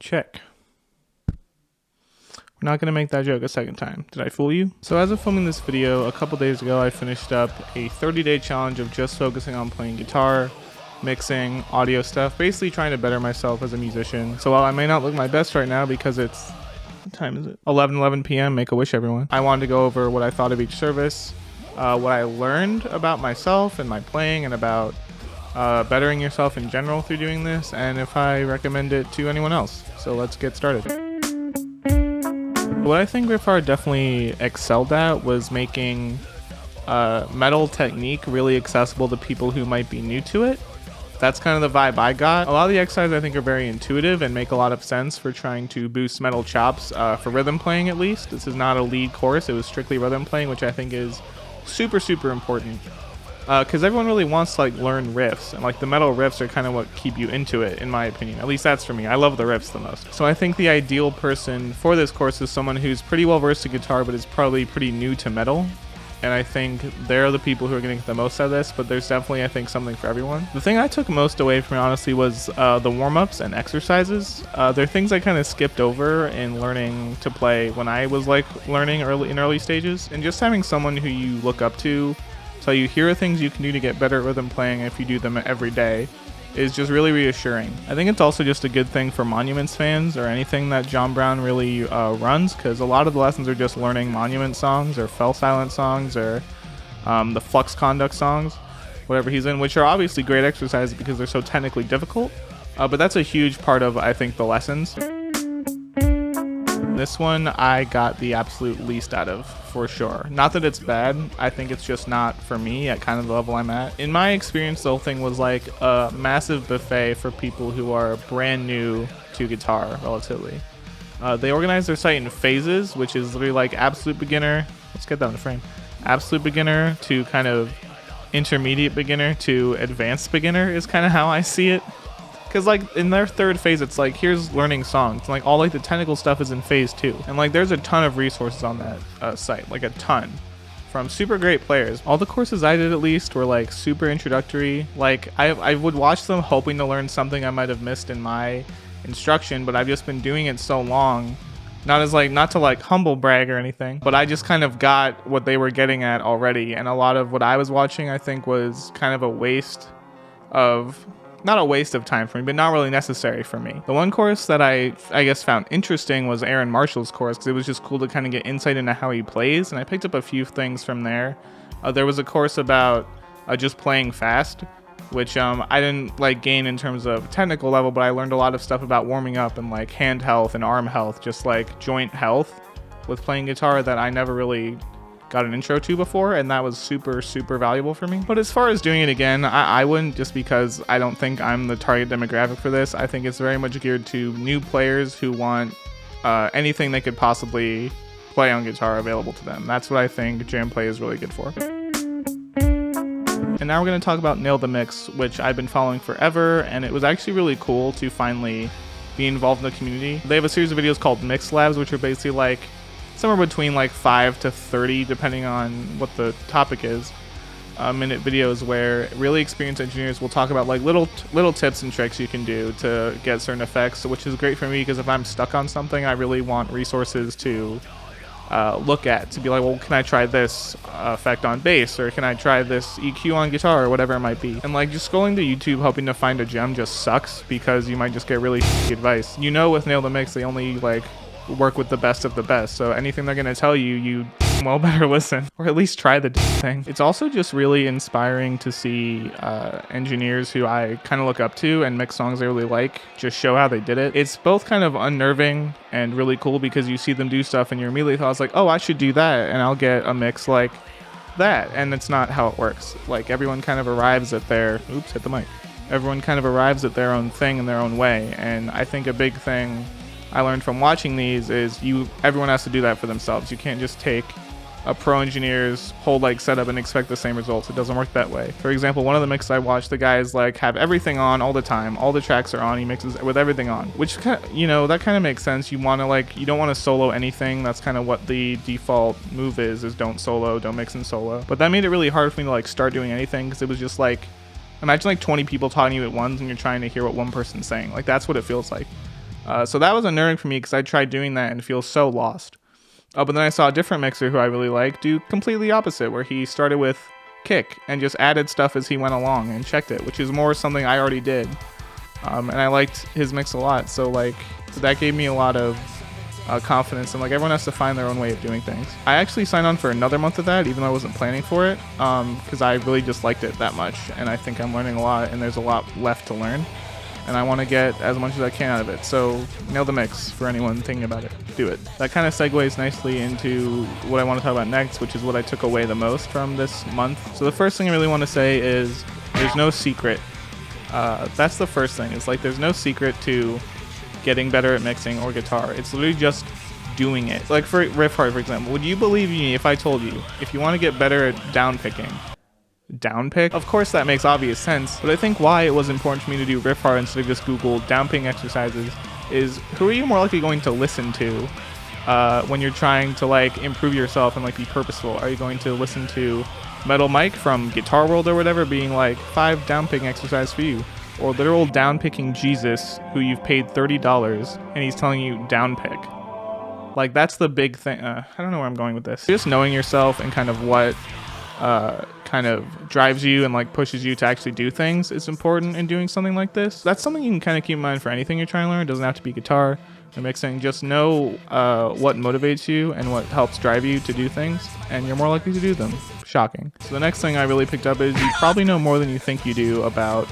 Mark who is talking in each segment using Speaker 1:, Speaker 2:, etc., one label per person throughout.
Speaker 1: Check. We're not going to make that joke a second time. Did I fool you? So as of filming this video, a couple days ago, I finished up a 30-day challenge of just focusing on playing guitar, mixing, audio stuff, basically trying to better myself as a musician. So while I may not look my best right now because it's, what time is it? 11 p.m. Make a wish, everyone. I wanted to go over what I thought of each service, what I learned about myself and my playing, and about bettering yourself in general through doing this, and if I recommend it to anyone else. So let's get started. What I think Riffhard definitely excelled at was making metal technique really accessible to people who might be new to it. That's kind of the vibe I got. A lot of the exercises I think are very intuitive and make a lot of sense for trying to boost metal chops, for rhythm playing at least. This is not a lead course, it was strictly rhythm playing, which I think is super important. Because everyone really wants to learn riffs, and the metal riffs are kind of what keep you into it, in my opinion. At least that's for me. I love the riffs the most. So I think the ideal person for this course is someone who's pretty well versed in guitar, but is probably pretty new to metal. And I think they're the people who are going to get the most out of this, but there's definitely, I think, something for everyone. The thing I took most away from it, honestly, was the warm-ups and exercises. They're things I kind of skipped over in learning to play when I was learning in early stages. And just having someone who you look up to tell you here are things you can do to get better at rhythm playing if you do them every day is just really reassuring. I think it's also just a good thing for Monuments fans or anything that John Brown really runs, because a lot of the lessons are just learning Monument songs or Fell Silent songs or the Flux Conduct songs, whatever he's in, which are obviously great exercises because they're so technically difficult, but that's a huge part of, I think, the lessons. This one I got the absolute least out of, for sure. Not that it's bad, I think it's just not for me at kind of the level I'm at. In my experience, the whole thing was like a massive buffet for people who are brand new to guitar, relatively. They organize their site in phases, which is literally like absolute beginner, let's get that in the frame, absolute beginner to kind of intermediate beginner to advanced beginner is kind of how I see it. Because in their third phase, it's here's learning songs, and all the technical stuff is in phase 2, and there's a ton of resources on that site, a ton, from super great players. All the courses I did at least were super introductory. I would watch them hoping to learn something I might have missed in my instruction, but I've just been doing it so long, not to humble brag or anything, but I just kind of got what they were getting at already, and a lot of what I was watching I think was kind of a waste of, not a waste of time for me, but not really necessary for me. The one course that I guess found interesting was Aaron Marshall's course, because it was just cool to kind of get insight into how he plays, and I picked up a few things from there. There was a course about just playing fast, which I didn't gain in terms of technical level, but I learned a lot of stuff about warming up and hand health and arm health, just joint health with playing guitar that I never really got an intro to before, and that was super valuable for me. But as far as doing it again, I wouldn't, just because I don't think I'm the target demographic for this. I think it's very much geared to new players who want anything they could possibly play on guitar available to them. That's what I think Jamplay is really good for. And now we're going to talk about Nail the Mix, which I've been following forever, and it was actually really cool to finally be involved in the community. They have a series of videos called Mix Labs, which are basically somewhere between 5 to 30, depending on what the topic is, minute videos where really experienced engineers will talk about little tips and tricks you can do to get certain effects, which is great for me because if I'm stuck on something, I really want resources to look at, to be well, can I try this effect on bass, or can I try this EQ on guitar, or whatever it might be. And just scrolling to YouTube hoping to find a gem just sucks, because you might just get really shitty advice. With Nail the Mix, they only work with the best of the best, so anything they're going to tell you, you well better listen, or at least try the thing. It's also just really inspiring to see engineers who I kind of look up to and mix songs I really like just show how they did it. It's both kind of unnerving and really cool, because you see them do stuff and your immediately thoughts oh, I should do that, and I'll get a mix like that, and it's not how it works. Everyone kind of arrives at their hit the mic. Everyone kind of arrives at their own thing in their own way, and I think a big thing I learned from watching these is everyone has to do that for themselves. You can't just take a pro engineer's whole setup and expect the same results. It doesn't work that way. For example, one of the mixes I watched, the guys have everything on all the time. All the tracks are on. He mixes with everything on, which that kind of makes sense. You want to you don't want to solo anything. That's kind of what the default move is don't solo, don't mix and solo. But that made it really hard for me to start doing anything, because it was just imagine 20 people talking to you at once and you're trying to hear what one person's saying. That's what it feels like. So that was unnerving for me because I tried doing that and feel so lost. Oh, but then I saw a different mixer who I really like do completely opposite, where he started with kick and just added stuff as he went along and checked it, which is more something I already did. And I liked his mix a lot. So like that gave me a lot of confidence, and like everyone has to find their own way of doing things. I actually signed on for another month of that, even though I wasn't planning for it, because I really just liked it that much, and I think I'm learning a lot, and there's a lot left to learn, and I want to get as much as I can out of it. So nail the mix for anyone thinking about it. Do it. That kind of segues nicely into what I want to talk about next, which is what I took away the most from this month. So the first thing I really want to say is there's no secret. That's the first thing. It's like there's no secret to getting better at mixing or guitar. It's literally just doing it. Like for Riffhard, for example, would you believe me if I told you, if you want to get better at down picking, down pick? Of course that makes obvious sense, but I think why it was important for me to do Riffhard instead of just Google down picking exercises is who are you more likely going to listen to when you're trying to like improve yourself and like be purposeful? Are you going to listen to Metal Mike from Guitar World or whatever being like 5 down picking exercises for you? Or literal down picking Jesus who you've paid $30 and he's telling you down pick. Like that's the big thing. I don't know where I'm going with this. Just knowing yourself and kind of what kind of drives you and like pushes you to actually do things is important in doing something like this. That's something you can kind of keep in mind for anything you're trying to learn. It doesn't have to be guitar or mixing. Just know what motivates you and what helps drive you to do things, and you're more likely to do them. Shocking. So the next thing I really picked up is you probably know more than you think you do about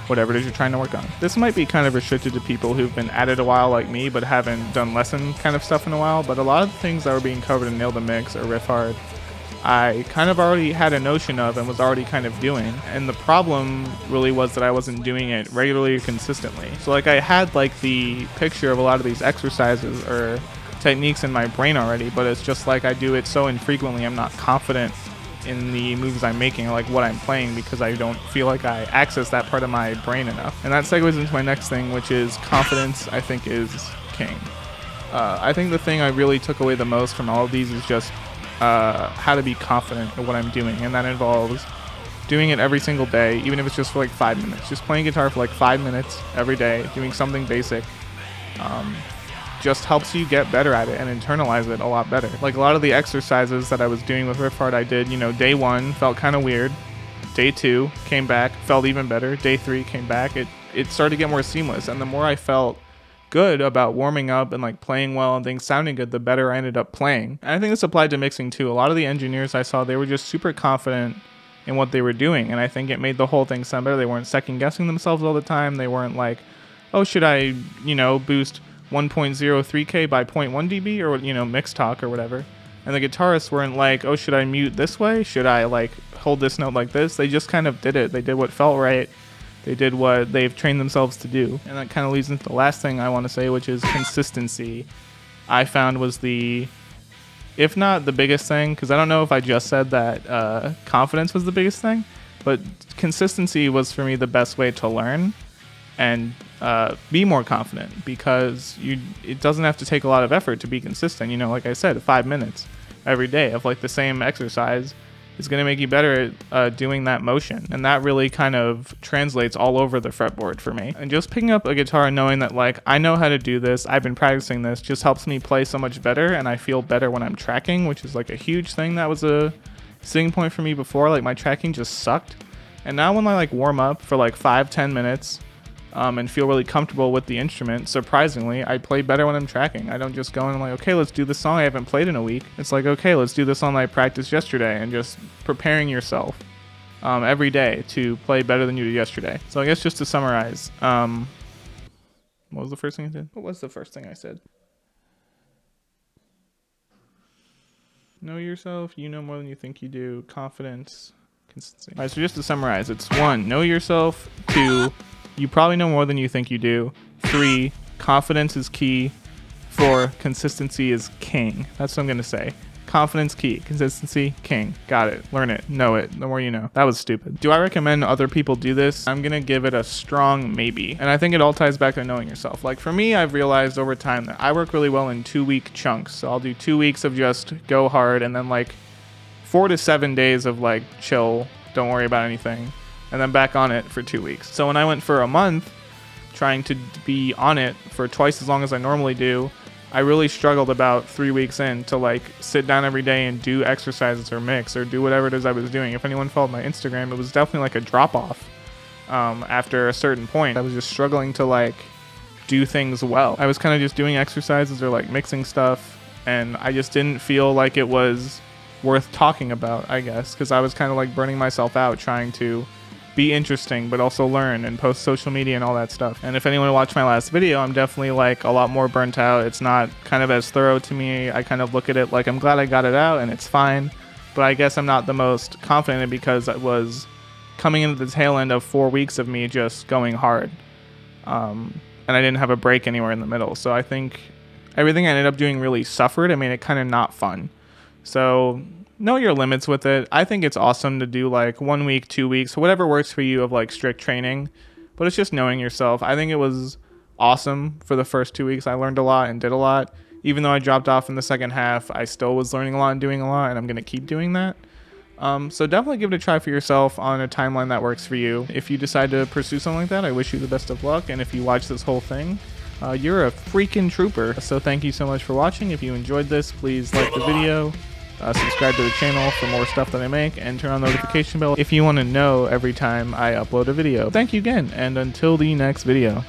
Speaker 1: whatever it is you're trying to work on. This might be kind of restricted to people who've been at it a while like me but haven't done lesson kind of stuff in a while, but a lot of the things that were being covered in Nail the Mix or Riffhard I kind of already had a notion of and was already kind of doing, and the problem really was that I wasn't doing it regularly or consistently. So like I had like the picture of a lot of these exercises or techniques in my brain already, but it's just like I do it so infrequently I'm not confident in the moves I'm making or like what I'm playing because I don't feel like I access that part of my brain enough. And that segues into my next thing, which is confidence. I think is king. I think the thing I really took away the most from all of these is just how to be confident in what I'm doing, and that involves doing it every single day, even if it's just for like 5 minutes. Just playing guitar for like 5 minutes every day, doing something basic. Just helps you get better at it and internalize it a lot better. Like a lot of the exercises that I was doing with Riffhard, I did, day 1 felt kind of weird. Day 2 came back, felt even better. Day 3 came back. It started to get more seamless, and the more I felt good about warming up and like playing well and things sounding good, the better I ended up playing. And I think this applied to mixing too. A lot of the engineers I saw, they were just super confident in what they were doing, and I think it made the whole thing sound better. They weren't second guessing themselves all the time. They weren't like, oh, should I boost 1.03k by 0.1 dB or mix talk or whatever. And the guitarists weren't like, oh, should I mute this way? Should I like hold this note like this? They just kind of did it. They did what felt right. They did what they've trained themselves to do. And that kind of leads into the last thing I want to say, which is consistency. I found was if not the biggest thing, because I don't know if I just said that confidence was the biggest thing, but consistency was for me the best way to learn and be more confident, because it doesn't have to take a lot of effort to be consistent. Like I said, 5 minutes every day of like the same exercise is going to make you better at doing that motion. And that really kind of translates all over the fretboard for me. And just picking up a guitar and knowing that like I know how to do this, I've been practicing this, just helps me play so much better, and I feel better when I'm tracking, which is like a huge thing. That was a sitting point for me before. Like my tracking just sucked. And now when I like warm up for like 5-10 minutes and feel really comfortable with the instrument, surprisingly, I play better when I'm tracking. I don't just go in and like, okay, let's do this song I haven't played in a week. It's like, okay, let's do this song I practiced yesterday, and just preparing yourself every day to play better than you did yesterday. So I guess just to summarize, what was the first thing I did? What was the first thing I said? Know yourself, you know more than you think you do, confidence, consistency. All right, so just to summarize, it's 1, know yourself. 2, you probably know more than you think you do. 3, confidence is key. 4, consistency is king. That's what I'm going to say. Confidence key, consistency king. Got it. Learn it. Know it. The more you know. That was stupid. Do I recommend other people do this? I'm going to give it a strong maybe. And I think it all ties back to knowing yourself. Like for me, I've realized over time that I work really well in 2-week chunks. So I'll do 2 weeks of just go hard, and then like 4 to 7 days of like chill, don't worry about anything, and then back on it for 2 weeks. So when I went for a month trying to be on it for twice as long as I normally do, I really struggled about 3 weeks in to like sit down every day and do exercises or mix or do whatever it is I was doing. If anyone followed my Instagram, it was definitely like a drop off after a certain point. I was just struggling to like do things well. I was kind of just doing exercises or like mixing stuff, and I just didn't feel like it was worth talking about, I guess, because I was kind of like burning myself out trying to be interesting but also learn and post social media and all that stuff. And if anyone watched my last video, I'm definitely like a lot more burnt out. It's not kind of as thorough to me. I kind of look at it like I'm glad I got it out and it's fine, but I guess I'm not the most confident in it because I was coming into the tail end of 4 weeks of me just going hard, and I didn't have a break anywhere in the middle. So I think everything I ended up doing really suffered and made it kind of not fun. So know your limits with it. I think it's awesome to do like 1 week, 2 weeks, whatever works for you of like strict training, but it's just knowing yourself. I think it was awesome for the first 2 weeks. I learned a lot and did a lot. Even though I dropped off in the second half, I still was learning a lot and doing a lot, and I'm going to keep doing that. So definitely give it a try for yourself on a timeline that works for you. If you decide to pursue something like that, I wish you the best of luck. And if you watch this whole thing, you're a freaking trooper. So thank you so much for watching. If you enjoyed this, please like the video. Subscribe to the channel for more stuff that I make, and turn on the notification bell if you want to know every time I upload a video. Thank you again, and until the next video.